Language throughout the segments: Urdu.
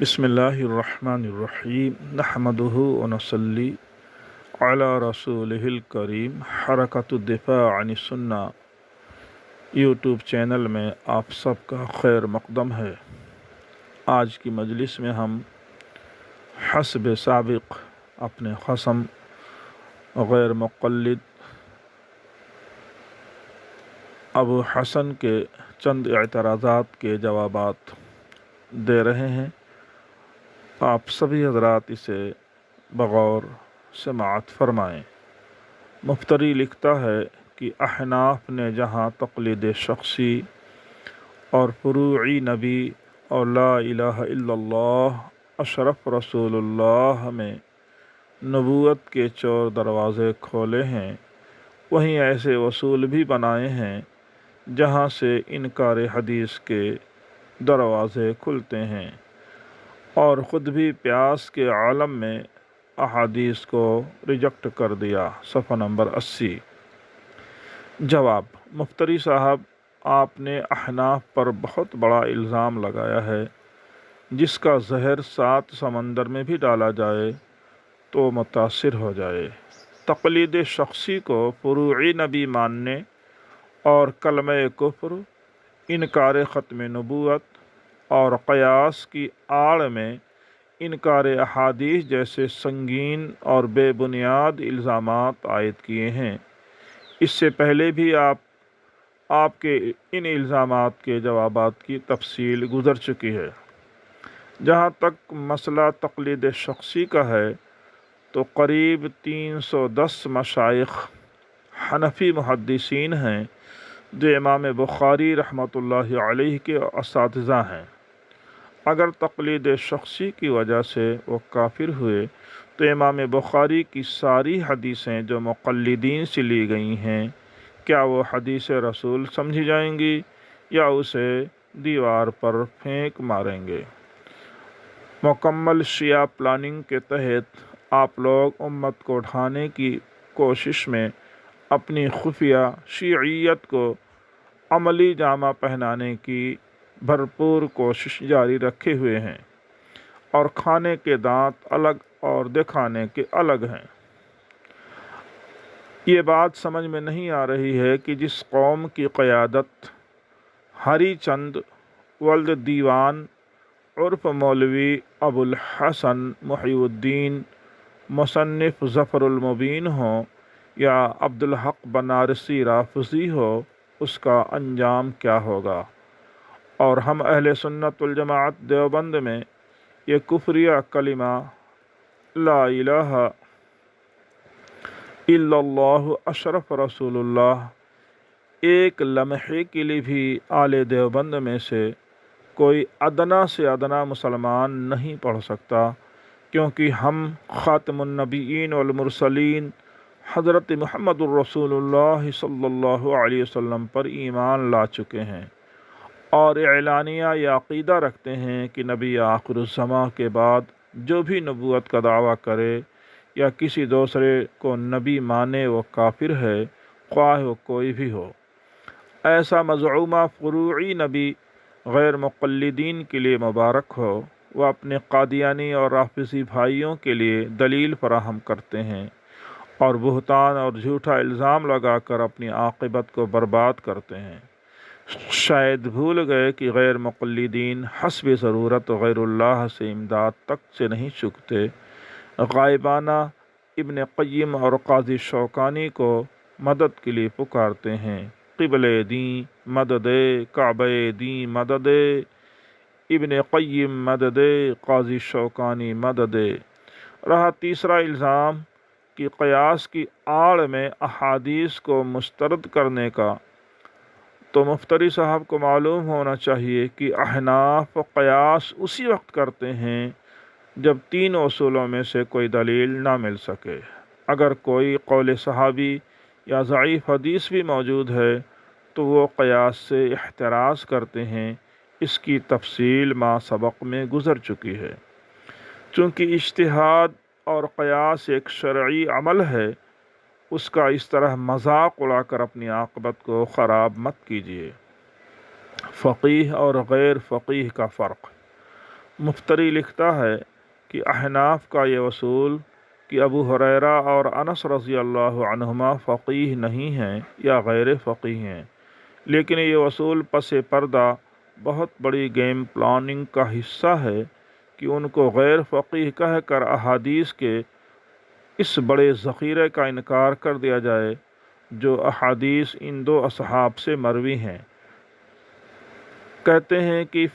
بسم اللہ الرحمن الرحیم نحمدہ ونصلی علی رسولہ الکریم۔ حرکۃ الدفاع عن السنہ یوٹیوب چینل میں آپ سب کا خیر مقدم ہے۔ آج کی مجلس میں ہم حسب سابق اپنے خصم غیر مقلد ابو حسن کے چند اعتراضات کے جوابات دے رہے ہیں۔ آپ سبھی حضرات اسے بغور سماعت فرمائیں۔ مفتری لکھتا ہے کہ احناف نے جہاں تقلید شخصی اور فروعی نبی اور لا الہ الا اللہ اشرف رسول اللہ میں نبوت کے چور دروازے کھولے ہیں، وہیں ایسے اصول بھی بنائے ہیں جہاں سے انکار حدیث کے دروازے کھلتے ہیں، اور خود بھی پیاس کے عالم میں احادیث کو ریجیکٹ کر دیا۔ صفحہ نمبر 80۔ جواب: مفتری صاحب، آپ نے احناف پر بہت بڑا الزام لگایا ہے، جس کا زہر 7 سمندر میں بھی ڈالا جائے تو متاثر ہو جائے۔ تقلید شخصی کو فروعی نبی ماننے اور کلمہ کفر، انکار ختم نبوت اور قیاس کی آڑ میں انکار احادیث جیسے سنگین اور بے بنیاد الزامات عائد کیے ہیں۔ اس سے پہلے بھی آپ کے ان الزامات کے جوابات کی تفصیل گزر چکی ہے۔ جہاں تک مسئلہ تقلید شخصی کا ہے تو قریب 310 مشائخ حنفی محدثین ہیں جو امام بخاری رحمۃ اللہ علیہ کے اساتذہ ہیں۔ اگر تقلید شخصی کی وجہ سے وہ کافر ہوئے تو امام بخاری کی ساری حدیثیں جو مقلدین سے لی گئی ہیں، کیا وہ حدیث رسول سمجھی جائیں گی یا اسے دیوار پر پھینک ماریں گے؟ مکمل شیعہ پلاننگ کے تحت آپ لوگ امت کو ڈھانے کی کوشش میں اپنی خفیہ شیعیت کو عملی جامہ پہنانے کی بھرپور کوشش جاری رکھے ہوئے ہیں، اور کھانے کے دانت الگ اور دکھانے کے الگ ہیں۔ یہ بات سمجھ میں نہیں آ رہی ہے کہ جس قوم کی قیادت ہری چند ولد دیوان عرف مولوی ابو الحسن محی الدین مصنف ظفر المبین ہو یا عبدالحق بنارسی رافضی ہو، اس کا انجام کیا ہوگا؟ اور ہم اہل سنت والجماعت دیوبند میں یہ کفریہ کلمہ لا الہ الا اللہ اشرف رسول اللہ ایک لمحے کے لیے بھی آل دیوبند میں سے کوئی ادنا سے ادنا مسلمان نہیں پڑھ سکتا، کیونکہ ہم خاتم النبیین والمرسلین حضرت محمد الرسول اللہ صلی اللہ علیہ وسلم پر ایمان لا چکے ہیں، اور اعلانیہ یہ عقیدہ رکھتے ہیں کہ نبی آخر الزماں کے بعد جو بھی نبوت کا دعویٰ کرے یا کسی دوسرے کو نبی مانے وہ کافر ہے، خواہ وہ کوئی بھی ہو۔ ایسا مزعومہ فروعی نبی غیر مقلدین کے لیے مبارک ہو۔ وہ اپنے قادیانی اور رافضی بھائیوں کے لیے دلیل فراہم کرتے ہیں اور بہتان اور جھوٹا الزام لگا کر اپنی عاقبت کو برباد کرتے ہیں۔ شاید بھول گئے کہ غیر مقلدین حسب ضرورت غیر اللہ سے امداد تک سے نہیں چکتے، غائبانہ ابن قیم اور قاضی شوکانی کو مدد کے لیے پکارتے ہیں۔ قبل دین مدد، کعبہ دین مدد، ابن قیم مدد، قاضی شوکانی مدد۔ رہا تیسرا الزام کہ قیاس کی آڑ میں احادیث کو مسترد کرنے کا، تو مفتری صاحب کو معلوم ہونا چاہیے کہ احناف قیاس اسی وقت کرتے ہیں جب 3 اصولوں میں سے کوئی دلیل نہ مل سکے۔ اگر کوئی قول صحابی یا ضعیف حدیث بھی موجود ہے تو وہ قیاس سے احتراز کرتے ہیں۔ اس کی تفصیل ما سبق میں گزر چکی ہے۔ چونکہ اجتہاد اور قیاس ایک شرعی عمل ہے، اس کا اس طرح مذاق اڑا کر اپنی عاقبت کو خراب مت کیجیے۔ فقیہ اور غیر فقیہ کا فرق۔ مفتری لکھتا ہے کہ احناف کا یہ اصول کہ ابو ہریرہ اور انس رضی اللہ عنہما فقیہ نہیں ہیں یا غیر فقیہ ہیں، لیکن یہ اصول پس پردہ بہت بڑی گیم پلاننگ کا حصہ ہے کہ ان کو غیر فقیہ کہہ کر احادیث کے اس بڑے ذخیرے کا انکار کر دیا جائے جو احادیث ان دو اصحاب سے مروی ہیں۔ کہتے ہیں کہ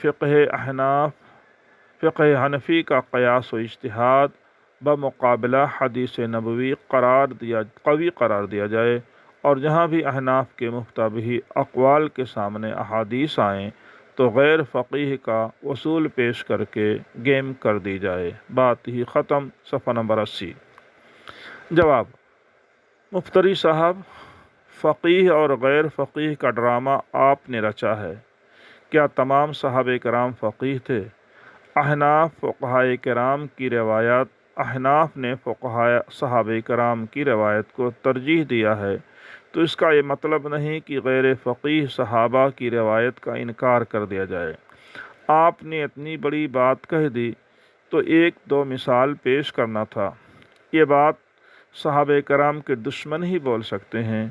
فقہ حنفی کا قیاس و اجتہاد بمقابلہ حدیث نبوی قوی قرار دیا جائے، اور جہاں بھی احناف کے مفتبی اقوال کے سامنے احادیث آئیں تو غیر فقیہ کا اصول پیش کر کے گیم کر دی جائے۔ بات ہی ختم۔ صفحہ نمبر 80۔ جواب: مفتری صاحب، فقیہ اور غیر فقیہ کا ڈرامہ آپ نے رچا ہے۔ کیا تمام صحابہ کرام فقیہ تھے؟ احناف نے صحابہ کرام کی روایت کو ترجیح دیا ہے، تو اس کا یہ مطلب نہیں کہ غیر فقیہ صحابہ کی روایت کا انکار کر دیا جائے۔ آپ نے اتنی بڑی بات کہہ دی تو ایک دو مثال پیش کرنا تھا۔ یہ بات صحابہ کرام کے دشمن ہی بول سکتے ہیں۔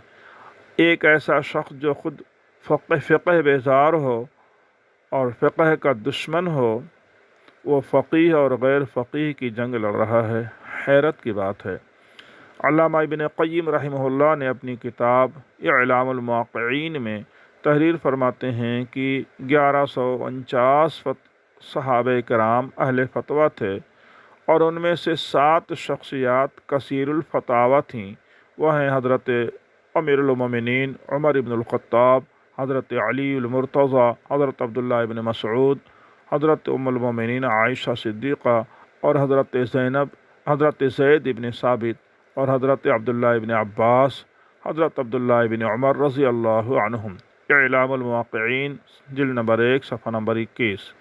ایک ایسا شخص جو خود فقہ بیزار ہو اور فقہ کا دشمن ہو، وہ فقیہ اور غیر فقیہ کی جنگ لڑ رہا ہے، حیرت کی بات ہے۔ علامہ ابن قیم رحمہ اللہ نے اپنی کتاب اعلام الموقعین میں تحریر فرماتے ہیں کہ 1149 صحابہ کرام اہل فتویٰ تھے، اور ان میں سے 7 شخصیات کثیر الفتاویٰ تھیں۔ وہ ہیں حضرت امیر المومنین عمر ابن الخطاب، حضرت علی المرتضی، حضرت عبداللہ ابن مسعود، حضرت ام المومنین عائشہ صدیقہ، اور حضرت زید ابن ثابت، اور حضرت عبداللہ ابن عباس، حضرت عبداللہ ابن عمر رضی اللہ عنہم۔ اعلام الموقعین جلد نمبر 1 صفحہ نمبر 21۔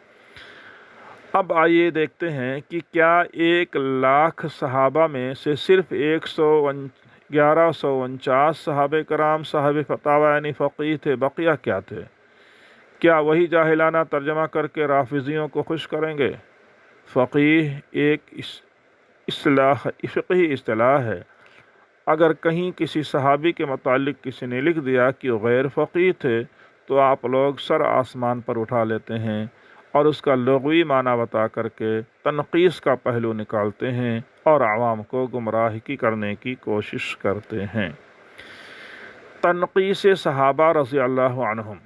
اب آئیے دیکھتے ہیں کہ کیا 1,00,000 صحابہ میں سے صرف 1149 صحابہ کرام صاحب فتاوی یعنی فقیہ تھے، بقیہ کیا تھے؟ کیا وہی جاہلانہ ترجمہ کر کے رافضیوں کو خوش کریں گے؟ فقیہ ایک فقہی اصطلاح ہے۔ اگر کہیں کسی صحابی کے متعلق کسی نے لکھ دیا کہ وہ غیر فقیہ تھے تو آپ لوگ سر آسمان پر اٹھا لیتے ہیں اور اس کا لغوی معنی بتا کر کے تنقیص کا پہلو نکالتے ہیں اور عوام کو گمراہ کرنے کی کوشش کرتے ہیں۔ تنقیص صحابہ رضی اللہ عنہم،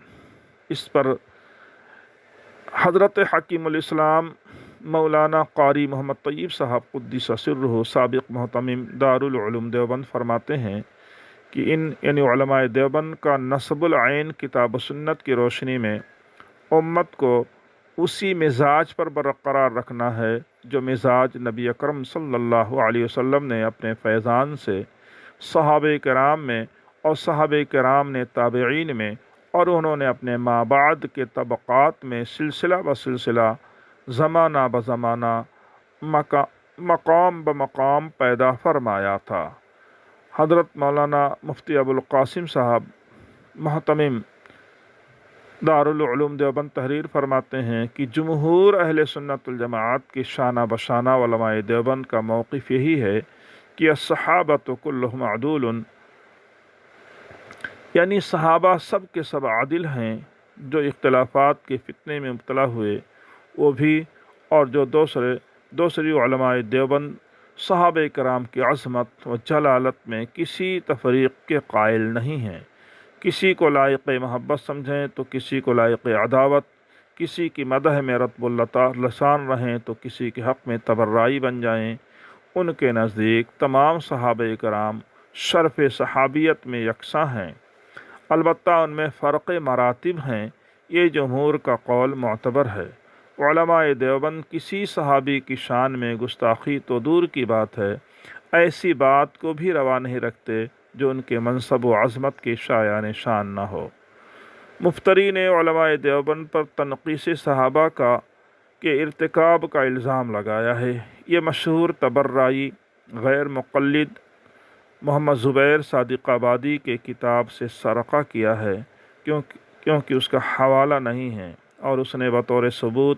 اس پر حضرت حکیم الاسلام مولانا قاری محمد طیب صاحب قدس سرہ سابق محتمم دارالعلوم دیوبند فرماتے ہیں کہ یعنی علماء دیوبند کا نصب العین کتاب و سنت کی روشنی میں امت کو اسی مزاج پر برقرار رکھنا ہے جو مزاج نبی اکرم صلی اللہ علیہ وسلم نے اپنے فیضان سے صحابہ کرام میں اور صحابہ کرام نے تابعین میں اور انہوں نے اپنے ما بعد کے طبقات میں سلسلہ بسلسلہ زمانہ بزمانہ مقام بمقام پیدا فرمایا تھا۔ حضرت مولانا مفتی ابو القاسم صاحب محتمم دارالعلوم دیوبند تحریر فرماتے ہیں کہ جمہور اہل سنت الجماعت کی شانہ بشانہ علماء دیوبند کا موقف یہی ہے کہ الصحابۃ کلہم عدول، یعنی صحابہ سب کے سب عادل ہیں، جو اختلافات کے فتنے میں مبتلا ہوئے وہ بھی، اور جو دوسری علماء دیوبند صحابہ کرام کی عظمت و جلالت میں کسی تفریق کے قائل نہیں ہیں۔ کسی کو لائق محبت سمجھیں تو کسی کو لائق عداوت، کسی کی مدح میں رطب اللسان رہیں تو کسی کے حق میں تبرعی بن جائیں۔ ان کے نزدیک تمام صحابہ کرام شرف صحابیت میں یکساں ہیں، البتہ ان میں فرق مراتب ہیں۔ یہ جمہور کا قول معتبر ہے۔ علماء دیوبند کسی صحابی کی شان میں گستاخی تو دور کی بات ہے، ایسی بات کو بھی روا نہیں رکھتے جو ان کے منصب و عظمت کی شایان شان نہ ہو۔ مفتری نے علماء دیوبند پر تنقیص صحابہ کے ارتکاب کا الزام لگایا ہے۔ یہ مشہور تبرعی غیر مقلد محمد زبیر صادق آبادی کے کتاب سے سرقہ کیا ہے، کیونکہ اس کا حوالہ نہیں ہے، اور اس نے بطور ثبوت